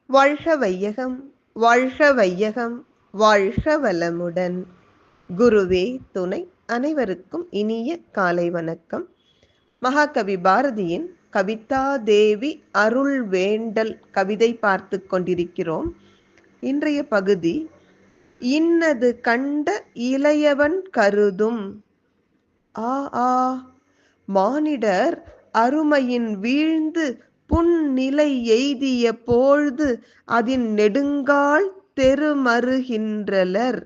வாழ்க வையகம், வாழ்க வையகம், வாழ்க வளமுடன். குருவே துணை. அனைவருக்கும் இனிய காலை வணக்கம். மகாகவி பாரதியின் கவிதா தேவி அருள் வேண்டல் கவிதை பார்த்து கொண்டிருக்கிறோம். இன்றைய பகுதி, இன்னது கண்ட இளையவன் கருதும். ஆ ஆ மானிடர் அருமையின் வீழ்ந்து புன்னிலை எய்திய போழ்து அதின் நெடுங்கால் தெருமருகின்றலர்.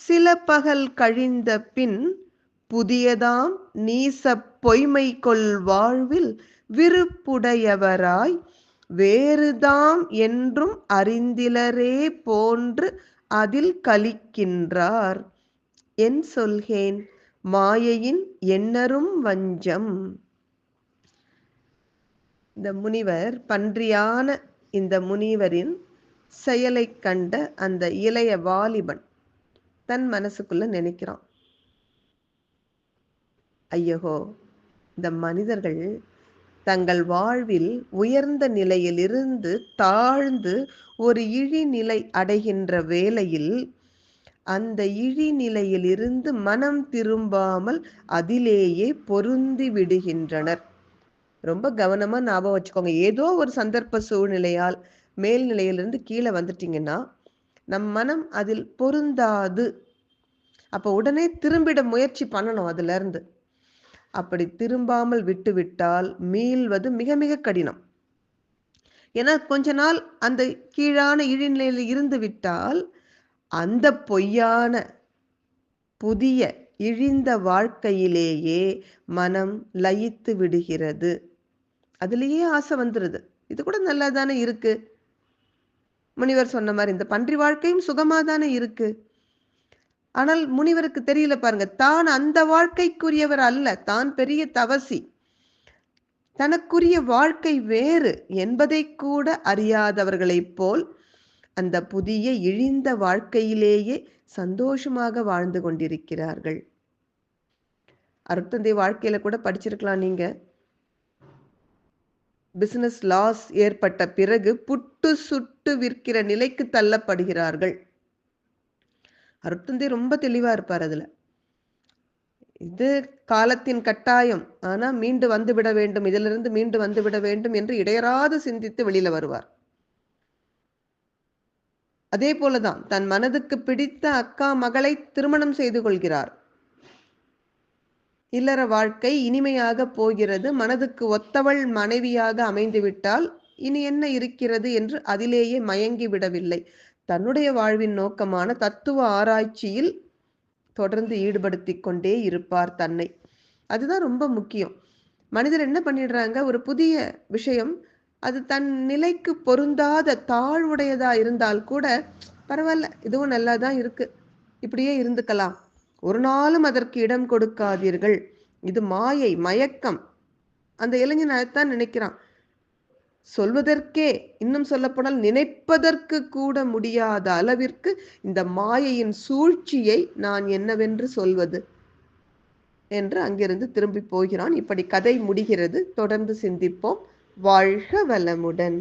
சில பகல் கழிந்த பின் புதியதாம் நீசப் பொய்மைகொள் வாழ்வில் விருப்புடையவராய் வேறுதாம் என்றும் அறிந்திலரே போன்று அதில் கலிக்கின்றார். என் சொல்கேன் மாயையின் எண்ணரும் வஞ்சம். இந்த முனிவர், பன்றியான இந்த முனிவரின் செயலை கண்ட அந்த இளைய வாலிபன் தன் மனசுக்குள்ள நினைக்கிறான், ஐயோ, இந்த மனிதர்கள் தங்கள் வாழ்வில் உயர்ந்த நிலையிலிருந்து தாழ்ந்து ஒரு இழிநிலை அடைகின்ற வேளையில் அந்த இழிநிலையிலிருந்து மனம் திரும்பாமல் அதிலேயே பொருந்தி விடுகின்றனர். ரொம்ப கவனமா ஞாபகம் வச்சுக்கோங்க. ஏதோ ஒரு சந்தர்ப்ப சூழ்நிலையால் மேல்நிலையிலிருந்து கீழே வந்துட்டீங்கன்னா நம் மனம் அதில் பொருந்தாது. அப்போ உடனே திரும்பிட முயற்சி பண்ணணும். அதுல இருந்து அப்படி திரும்பாமல் விட்டுவிட்டால் மீள்வது மிக மிக கடினம். ஏன்னா கொஞ்ச நாள் அந்த கீழான இழிநிலையில் இருந்து விட்டால் அந்த பொய்யான புதிய இழிந்த வாழ்க்கையிலேயே மனம் லயித்து விடுகிறது. அதுலேயே ஆசை வந்துடுது. இது கூட நல்லா தானே இருக்கு. முனிவர் சொன்ன மாதிரி இந்த பன்றி வாழ்க்கையும் சுகமா தானே இருக்கு. ஆனால் முனிவருக்கு தெரியல பாருங்க, தான் அந்த வாழ்க்கைக்குரியவர் அல்ல, தான் பெரிய தவசி, தனக்குரிய வாழ்க்கை வேறு என்பதை கூட அறியாதவர்களைப் போல் அந்த புதிய இழிந்த வாழ்க்கையிலேயே சந்தோஷமாக வாழ்ந்து கொண்டிருக்கிறார்கள். அருட்தந்தை வாழ்க்கையில கூட படிச்சிருக்கலாம் நீங்க. பிசினஸ் லாஸ் ஏற்பட்ட பிறகு புட்டு சுட்டு விற்கிற நிலைக்கு தள்ளப்படுகிறார்கள். அருட்தந்தை ரொம்ப தெளிவா இருப்பார் அதுல. இது காலத்தின் கட்டாயம், ஆனா மீண்டு வந்து விட வேண்டும், இதிலிருந்து மீண்டு வந்து விட வேண்டும் என்று இடையறாது சிந்தித்து வெளியில வருவார். அதே போலதான் தன் மனதுக்கு பிடித்த அக்கா மகளை திருமணம் செய்து கொள்கிறார். இல்லற வாழ்க்கை இனிமையாக போகிறது. மனதுக்கு ஒத்தவள் மனைவியாக அமைந்துவிட்டால் இனி என்ன இருக்கிறது என்று அதிலேயே மயங்கி விடவில்லை. தன்னுடைய வாழ்வின் நோக்கமான தத்துவ ஆராய்ச்சியில் தொடர்ந்து ஈடுபடுத்தி கொண்டே இருப்பார் தன்னை. அதுதான் ரொம்ப முக்கியம். மனிதர் என்ன பண்ணிடுறாங்க, ஒரு புதிய விஷயம் அது தன் நிலைக்கு பொருந்தாத தாழ்வுடையதா இருந்தால் கூட பரவாயில்ல, இதுவும் நல்லா தான் இருக்கு, இப்படியே இருந்துக்கலாம், ஒரு நாளும் அதற்கு இடம் கொடுக்காதீர்கள், இது மாயை, மயக்கம். அந்த இளைஞன் அதைத்தான் நினைக்கிறான். சொல்வதற்கே, இன்னும் சொல்லப்போனால் நினைப்பதற்கு கூட முடியாத அளவிற்கு இந்த மாயையின் சூழ்ச்சியை நான் என்னவென்று சொல்வது என்று அங்கிருந்து திரும்பி போகிறான். இப்படி கதை முடிகிறது. தொடர்ந்து சிந்திப்போம். வாழ்க வளமுடன்.